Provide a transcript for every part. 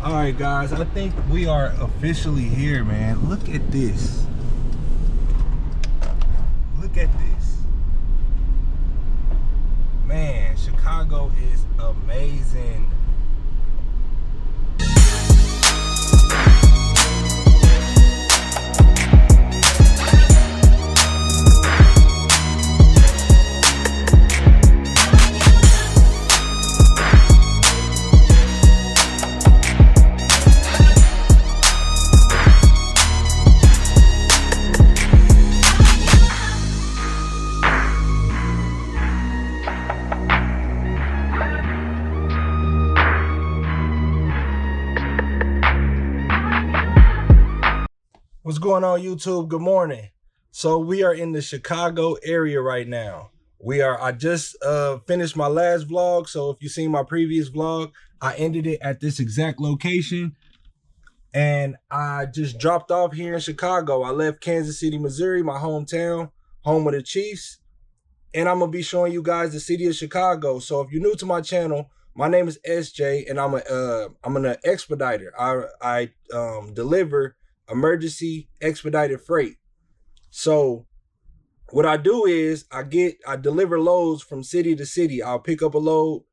All right, guys, I think we are officially here, man. Look at this. Look at this. Man, Chicago is amazing. What's going on, YouTube? Good morning. So we are in the Chicago area right now. I just finished my last vlog. So if you've seen my previous vlog, I ended it at this exact location. And I just dropped off here in Chicago. I left Kansas City, Missouri, my hometown, home of the Chiefs. And I'm gonna be showing you guys the city of Chicago. So if you're new to my channel, my name is SJ, and I'm an expediter. I deliver emergency expedited freight. So what I do is I deliver loads from city to city. I'll pick up a load,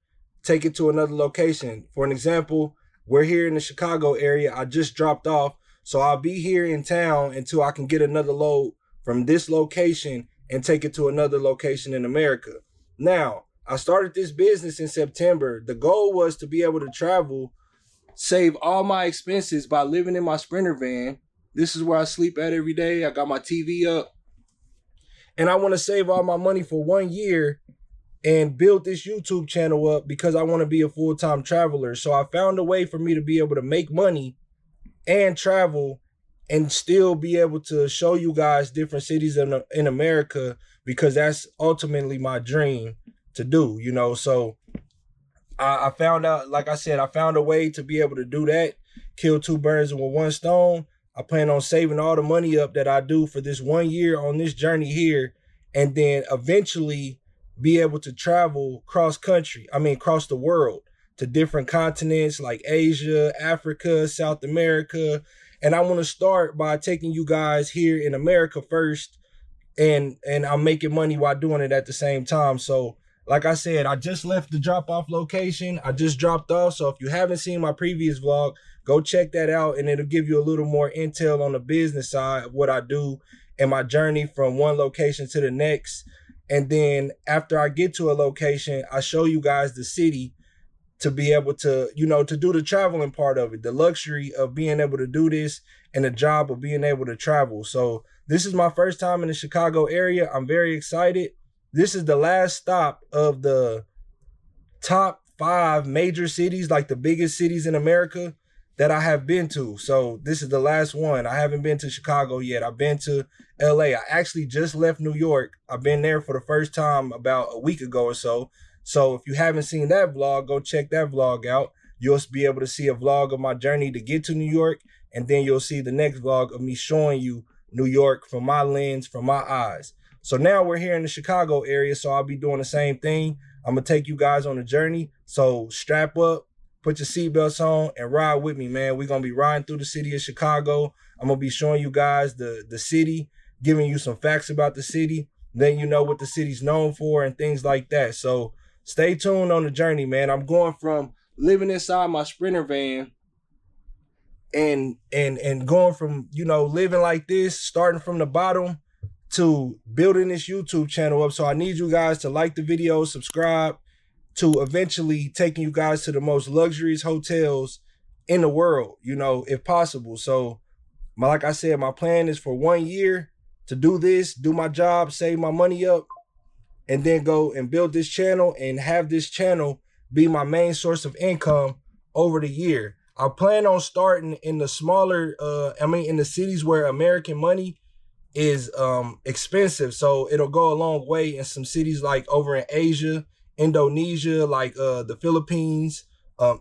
take it to another location. For an example, we're here in the Chicago area. I just dropped off, so I'll be here in town until I can get another load from this location and take it to another location in America. Now, I started this business in September. The goal was to be able to travel, save all my expenses by living in my Sprinter van. This is where I sleep at every day. I got my TV up. And I want to save all my money for 1 year and build this YouTube channel up because I want to be a full-time traveler. So I found a way for me to be able to make money and travel and still be able to show you guys different cities in America, because that's ultimately my dream to do, you know. So I found out, like I said, I found a way to be able to do that, kill two birds with one stone. I plan on saving all the money up that I do for this 1 year on this journey here, and then eventually be able to travel cross the world to different continents like Asia, Africa, South America. And I want to start by taking you guys here in America first, and I'm making money while doing it at the same time. So like I said, I just left the drop-off location. I just dropped off. So if you haven't seen my previous vlog, go check that out, and it'll give you a little more intel on the business side of what I do and my journey from one location to the next. And then after I get to a location, I show you guys the city to be able to, you know, to do the traveling part of it, the luxury of being able to do this and the job of being able to travel. So this is my first time in the Chicago area. I'm very excited. This is the last stop of the top 5 major cities, like the biggest cities in America that I have been to. So this is the last one. I haven't been to Chicago yet. I've been to LA. I actually just left New York. I've been there for the first time about a week ago or so. So if you haven't seen that vlog, go check that vlog out. You'll be able to see a vlog of my journey to get to New York. And then you'll see the next vlog of me showing you New York from my lens, from my eyes. So now we're here in the Chicago area, so I'll be doing the same thing. I'm going to take you guys on a journey. So strap up, put your seatbelts on, and ride with me, man. We're going to be riding through the city of Chicago. I'm going to be showing you guys the city, giving you some facts about the city. Then you know what the city's known for and things like that. So stay tuned on the journey, man. I'm going from living inside my Sprinter van and going from, you know, living like this, starting from the bottom, to building this YouTube channel up. So I need you guys to like the video, subscribe, to eventually taking you guys to the most luxurious hotels in the world, you know, if possible. So like I said, my plan is for 1 year to do this, do my job, save my money up, and then go and build this channel and have this channel be my main source of income over the year. I plan on starting in the smaller, in the cities where American money is expensive. So it'll go a long way in some cities like over in Asia, Indonesia, like the Philippines,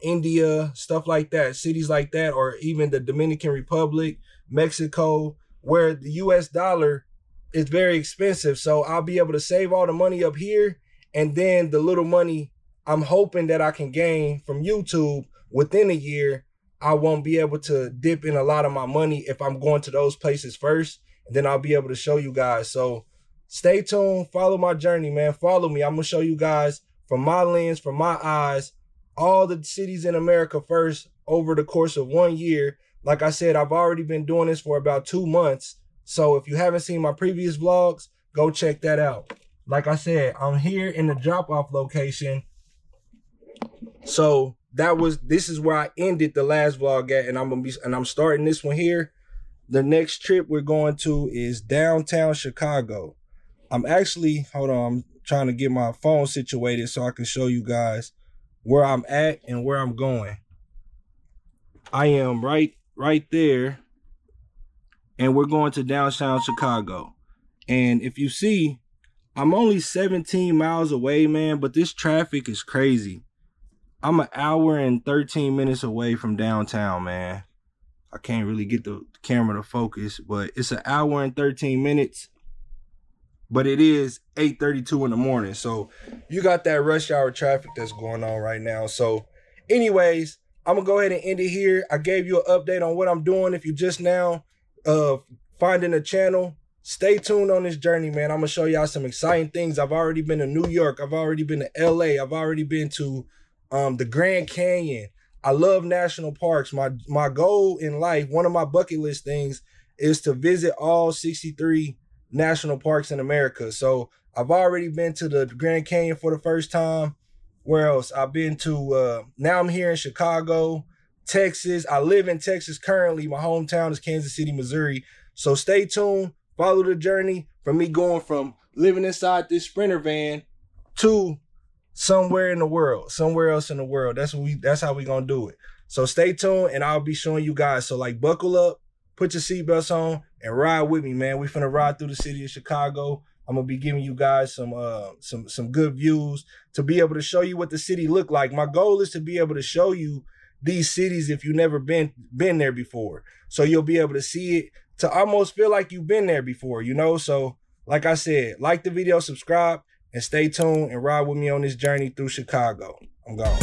India, stuff like that, cities like that, or even the Dominican Republic, Mexico, where the US dollar is very expensive. So I'll be able to save all the money up here, and then the little money I'm hoping that I can gain from YouTube within a year, I won't be able to dip in a lot of my money if I'm going to those places first, and then I'll be able to show you guys. So stay tuned, follow my journey, man. Follow me. I'm gonna show you guys from my lens, from my eyes, all the cities in America first over the course of 1 year. Like I said, I've already been doing this for about 2 months. So if you haven't seen my previous vlogs, go check that out. Like I said, I'm here in the drop-off location. So this is where I ended the last vlog at, and I'm starting this one here. The next trip we're going to is downtown Chicago. I'm actually, hold on, I'm trying to get my phone situated so I can show you guys where I'm at and where I'm going. I am right there, and we're going to downtown Chicago. And if you see, I'm only 17 miles away, man, but this traffic is crazy. I'm an hour and 13 minutes away from downtown, man. I can't really get the camera to focus, but it's an hour and 13 minutes. But it is 8:32 in the morning. So you got that rush hour traffic that's going on right now. So anyways, I'm gonna go ahead and end it here. I gave you an update on what I'm doing. If you just now finding the channel, stay tuned on this journey, man. I'm gonna show y'all some exciting things. I've already been to New York. I've already been to LA. I've already been to the Grand Canyon. I love national parks. My goal in life, one of my bucket list things, is to visit all 63 national parks in America. So I've already been to the Grand Canyon for the first time. Where else? I've been to, now I'm here in Chicago, Texas. I live in Texas currently. My hometown is Kansas City, Missouri. So stay tuned. Follow the journey from me going from living inside this Sprinter van to somewhere in the world, somewhere else in the world. That's how we gonna do it. So stay tuned, and I'll be showing you guys. So like, buckle up, put your seatbelts on, and ride with me, man. We finna ride through the city of Chicago. I'm gonna be giving you guys some good views to be able to show you what the city look like. My goal is to be able to show you these cities if you've never been there before. So you'll be able to see it, to almost feel like you've been there before, you know? So like I said, like the video, subscribe, and stay tuned and ride with me on this journey through Chicago. I'm gone.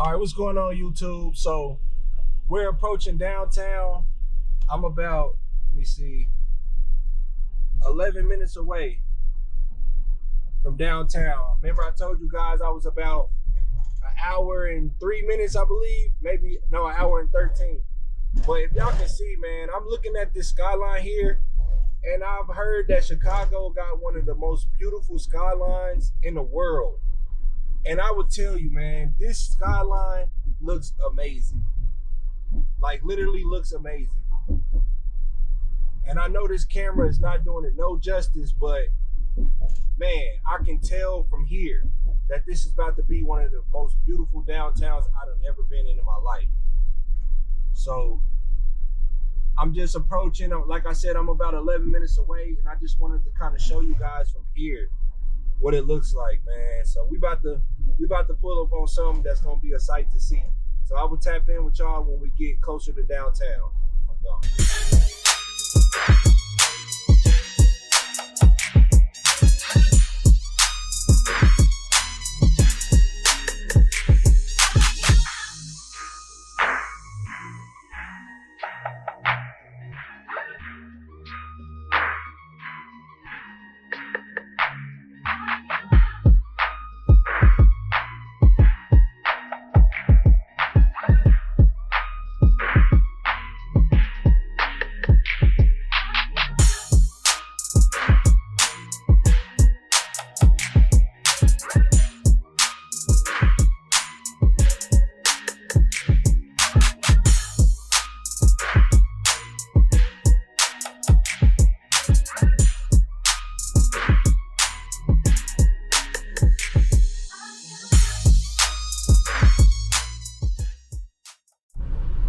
All right, what's going on, YouTube? So we're approaching downtown. I'm about, let me see, 11 minutes away from downtown. Remember I told you guys I was about an hour and 3 minutes, I believe. Maybe, no, an hour and 13. But if y'all can see, man, I'm looking at this skyline here, and I've heard that Chicago got one of the most beautiful skylines in the world. And I would tell you, man, this skyline looks amazing. Like, literally looks amazing. And I know this camera is not doing it no justice, but man, I can tell from here that this is about to be one of the most beautiful downtowns I've ever been in my life. So I'm just approaching, like I said, I'm about 11 minutes away, and I just wanted to kind of show you guys from here what it looks like, man. So we about to pull up on something that's gonna be a sight to see. So I will tap in with y'all when we get closer to downtown. I'm gone.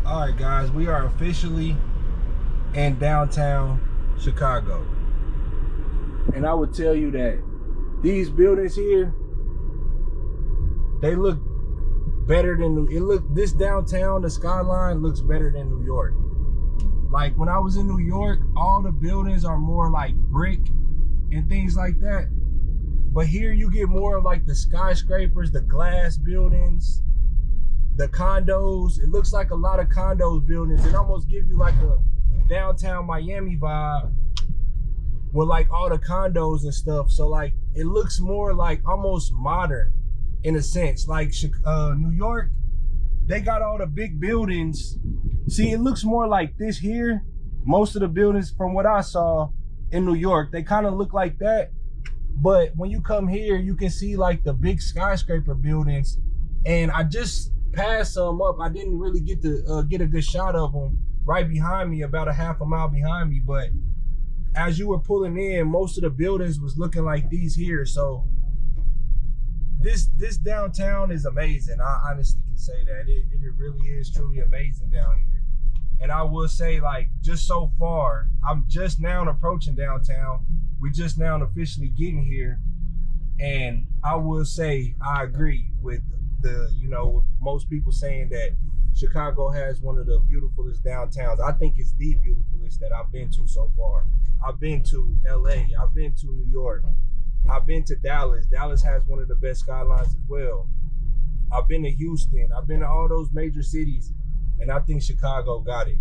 All right, guys, we are officially and downtown Chicago. And I would tell you that these buildings here, they look better than this downtown, the skyline looks better than New York. Like when I was in New York, all the buildings are more like brick and things like that. But here you get more of like the skyscrapers, the glass buildings, the condos. It looks like a lot of condos buildings. It almost gives you like a downtown Miami vibe with like all the condos and stuff. So like it looks more like almost modern in a sense. Like New York, they got all the big buildings. See, it looks more like this here. Most of the buildings from what I saw in New York, they kind of look like that. But when you come here, you can see like the big skyscraper buildings. And I just passed some up. I didn't really get to get a good shot of them right behind me, about a half a mile behind me. But as you were pulling in, most of the buildings was looking like these here. So this downtown is amazing. I honestly can say that. It really is truly amazing down here. And I will say, like, just so far, I'm just now approaching downtown. We just now officially getting here. And I will say, I agree with with most people saying that Chicago has one of the beautifulest downtowns. I think it's the beautifulest that I've been to so far. I've been to LA, I've been to New York, I've been to Dallas. Dallas has one of the best skylines as well. I've been to Houston, I've been to all those major cities. And I think Chicago got it.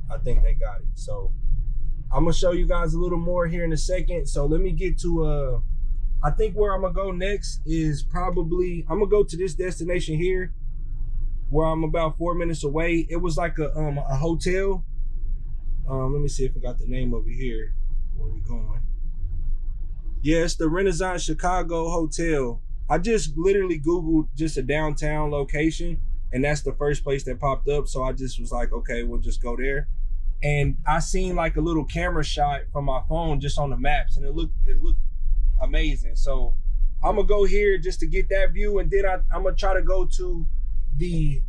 I think they got it. So I'm gonna show you guys a little more here in a second. So let me get to I think where I'm gonna go next is probably, I'm gonna go to this destination here where I'm about 4 minutes away. It was like a hotel. Let me see if I got the name over here. Where we going? Yeah, it's the Renaissance Chicago Hotel. I just literally Googled just a downtown location, and that's the first place that popped up. So I just was like, okay, we'll just go there. And I seen like a little camera shot from my phone just on the maps, and it looked amazing. So I'm gonna go here just to get that view, and then I'm gonna try to go to the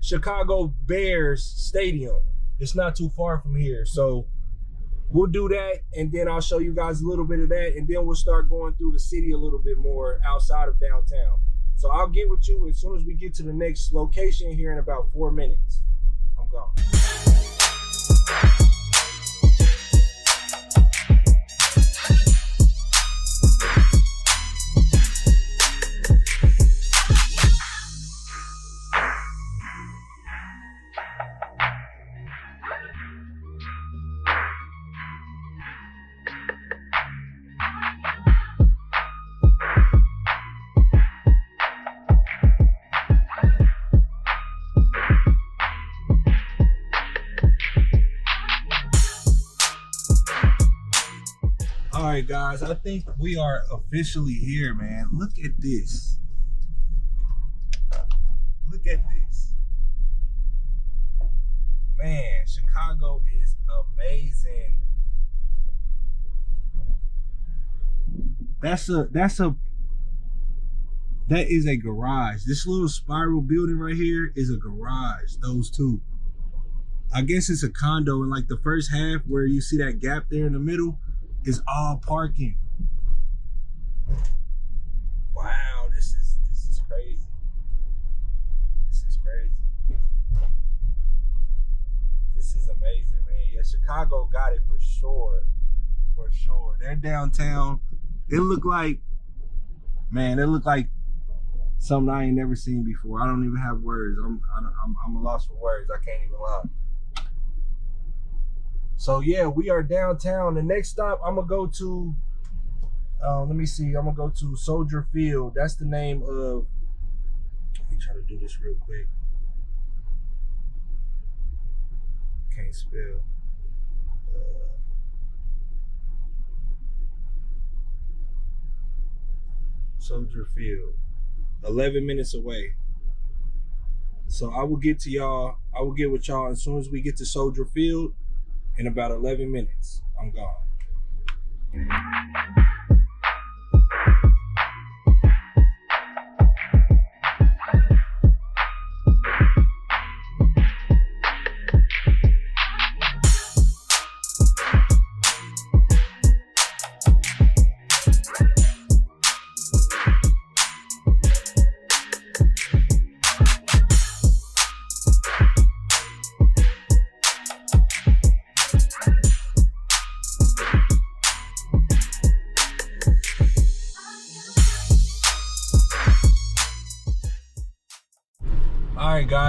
Chicago Bears stadium. It's not too far from here. So we'll do that, and then I'll show you guys a little bit of that, and then we'll start going through the city a little bit more outside of downtown. So I'll get with you as soon as we get to the next location here in about 4 minutes. I'm gone. All right, guys, I think we are officially here, man. Look at this. Look at this. Man, Chicago is amazing. That is a garage. This little spiral building right here is a garage, those two. I guess it's a condo, and like the first half where you see that gap there in the middle is all parking. Wow, this is crazy. This is crazy. This is amazing, man. Yeah, Chicago got it for sure. For sure. They're downtown. It looked like, man, it looked like something I ain't never seen before. I don't even have words. I'm a loss for words. I can't even lie. So yeah, we are downtown. The next stop I'm gonna go to, let me see, I'm gonna go to Soldier Field. That's the name of, let me try to do this real quick. Can't spell. Soldier Field, 11 minutes away. So I will get to y'all, I will get with y'all as soon as we get to Soldier Field. In about 11 minutes, I'm gone.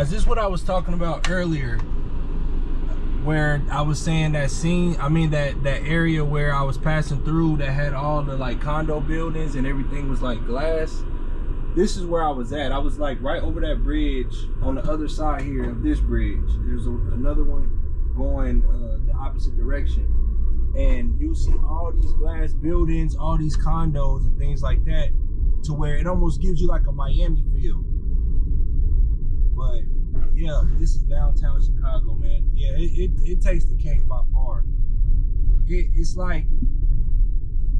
guys, this is what I was talking about earlier, where I was saying that scene, I mean that area where I was passing through that had all the like condo buildings and everything was like glass. This is where I was at. I was like right over that bridge on the other side here of this bridge. There's another one going the opposite direction. And you see all these glass buildings, all these condos and things like that, to where it almost gives you like a Miami feel. But yeah, this is downtown Chicago, man. Yeah, it takes the cake by far. It's like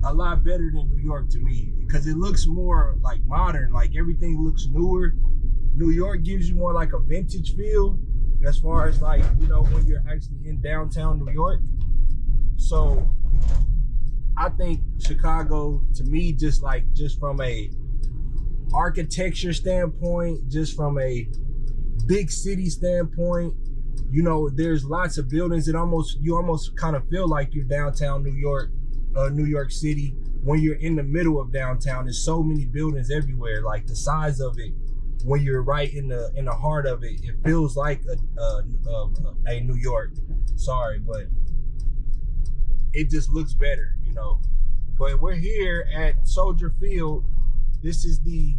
a lot better than New York to me, because it looks more like modern, like everything looks newer. New York gives you more like a vintage feel as far as like, you know, when you're actually in downtown New York. So I think Chicago, to me, just from a architecture standpoint, just from a big city standpoint, you know, there's lots of buildings that you almost kind of feel like you're downtown New York City when you're in the middle of downtown. There's so many buildings everywhere. Like the size of it, when you're right in the heart of it, it feels like a New York. Sorry, but it just looks better, you know. But we're here at Soldier Field. This is the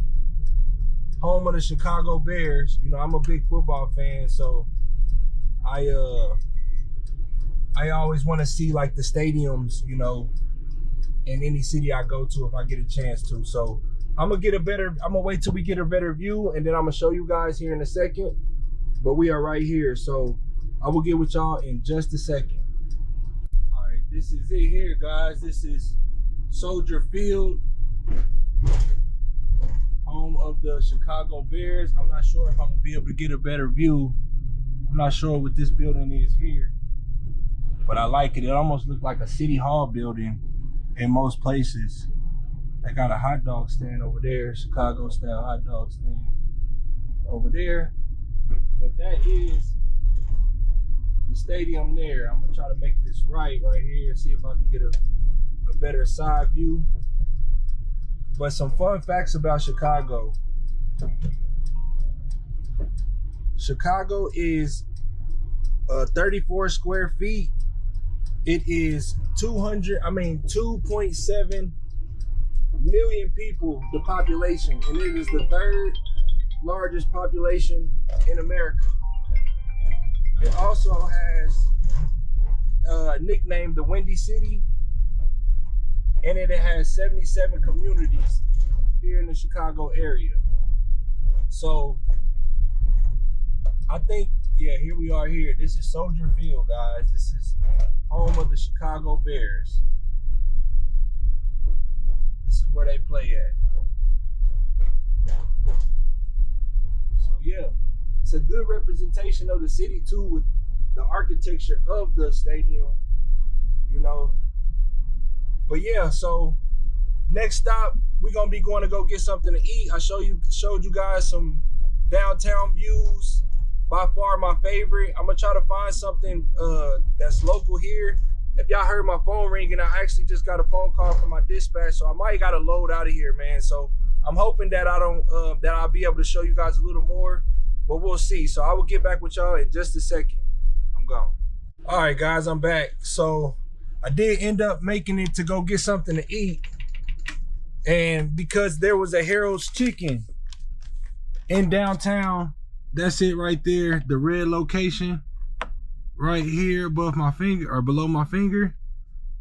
home of the Chicago Bears. You know, I'm a big football fan, so I always want to see like the stadiums, you know, in any city I go to if I get a chance to. So I'm gonna wait till we get a better view, and then I'm gonna show you guys here in a second. But we are right here, so I will get with y'all in just a second. All right, this is it here, guys. This is Soldier Field, home of the Chicago Bears. I'm not sure if I'm gonna be able to get a better view. I'm not sure what this building is here, but I like it. It almost looks like a city hall building in most places. They got a hot dog stand over there, Chicago style hot dog stand over there. But that is the stadium there. I'm gonna try to make this right here and see if I can get a better side view. But some fun facts about Chicago. Chicago is 34 square feet. It is 2.7 million people, the population, and it is the third largest population in America. It also has nicknamed the Windy City, and it has 77 communities here in the Chicago area. So I think, yeah, here we are here. This is Soldier Field, guys. This is home of the Chicago Bears. This is where they play at. So yeah, it's a good representation of the city too, with the architecture of the stadium, you know. But yeah, so next stop, we're gonna be going to go get something to eat. I showed you guys some downtown views. By far my favorite. I'm gonna try to find something that's local here. If y'all heard my phone ringing, I actually just got a phone call from my dispatch, so I might gotta load out of here, man. So I'm hoping that I'll be able to show you guys a little more, but we'll see. So I will get back with y'all in just a second. I'm gone. All right, guys, I'm back. So I did end up making it to go get something to eat, and because there was a Harold's Chicken in downtown. That's it right there, the red location right here above my finger or below my finger.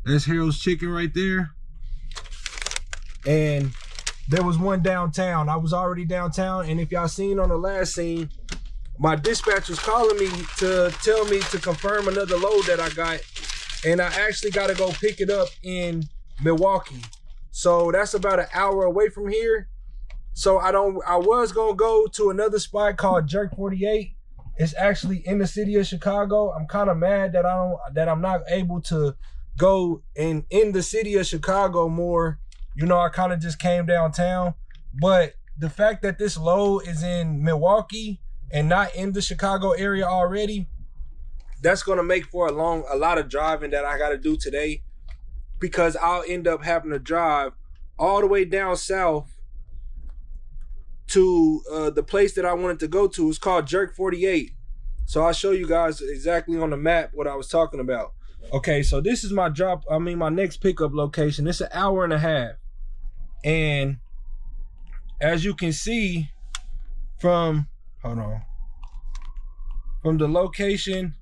That's Harold's Chicken right there. And there was one downtown. I was already downtown, and if y'all seen on the last scene, my dispatch was calling me to tell me to confirm another load that I got, and I actually got to go pick it up in Milwaukee. So that's about an hour away from here. So I was gonna go to another spot called Jerk 48. It's actually in the city of Chicago. I'm kind of mad that I'm not able to go in the city of Chicago more. You know, I kind of just came downtown. But the fact that this load is in Milwaukee and not in the Chicago area already, that's gonna make for a lot of driving that I gotta do today, because I'll end up having to drive all the way down south to the place that I wanted to go to. It's called Jerk 48. So I'll show you guys exactly on the map what I was talking about. Okay, so this is my my next pickup location. It's an hour and a half. And as you can see from, from the location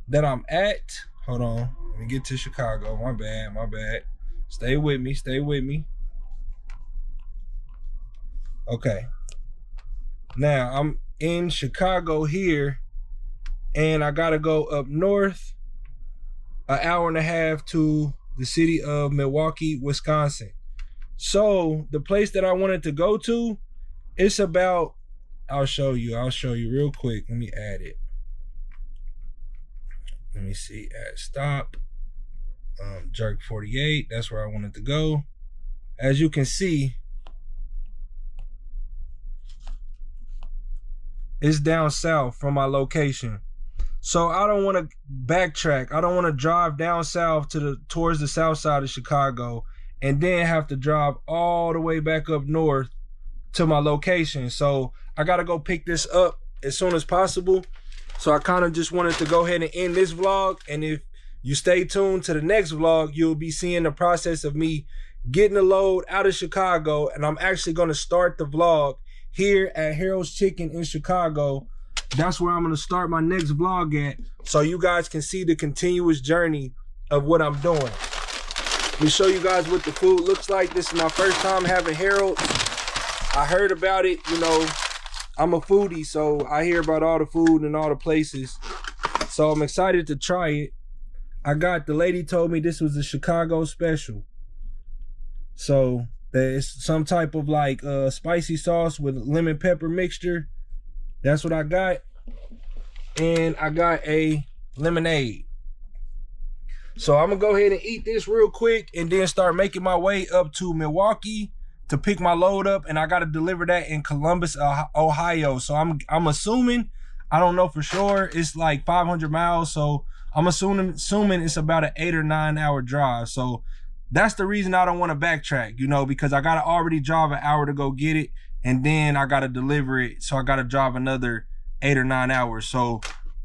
that I'm at, hold on, let me get to Chicago. My bad. Stay with me. Okay. Now I'm in Chicago here, and I gotta go up north an hour and a half to the city of Milwaukee, Wisconsin. So the place that I wanted to go to, it's about, I'll show you real quick. Let me add it. Let me see, add stop. Jerk 48, that's where I wanted to go. As you can see, it's down south from my location. So I don't want to backtrack. I don't want to drive down south towards the south side of Chicago and then have to drive all the way back up north to my location. So I got to go pick this up as soon as possible. So I kind of just wanted to go ahead and end this vlog. And if you stay tuned to the next vlog, you'll be seeing the process of me getting the load out of Chicago. And I'm actually going to start the vlog here at Harold's Chicken in Chicago. That's where I'm going to start my next vlog at, so you guys can see the continuous journey of what I'm doing. Let me show you guys what the food looks like. This is my first time having Harold's. I heard about it, you know, I'm a foodie, so I hear about all the food and all the places. So I'm excited to try it. The lady told me this was a Chicago special. So there's some type of like spicy sauce with lemon pepper mixture. That's what I got. And I got a lemonade. So I'm gonna go ahead and eat this real quick and then start making my way up to Milwaukee to pick my load up. And I gotta deliver that in Columbus, Ohio. So I'm assuming, I don't know for sure, it's like 500 miles. So I'm assuming it's about an 8 or 9 hour drive. So that's the reason I don't want to backtrack, you know, because I gotta already drive an hour to go get it. And then I gotta deliver it, so I gotta drive another 8 or 9 hours. So,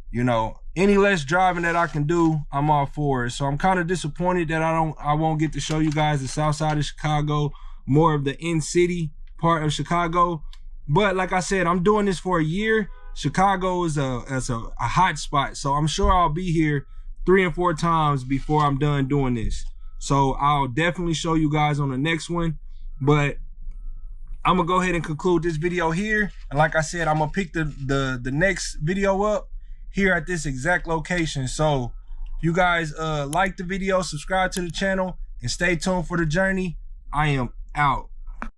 you know, any less driving that I can do, I'm all for it. So I'm kind of disappointed that I won't get to show you guys the south side of Chicago, more of the in-city part of Chicago. But like I said, I'm doing this for a year. Chicago is a hot spot, so I'm sure I'll be here 3 and 4 times before I'm done doing this. So I'll definitely show you guys on the next one. But I'm gonna go ahead and conclude this video here. And like I said, I'm gonna pick the next video up here at this exact location. So if you guys like the video, subscribe to the channel, and stay tuned for the journey. I am out.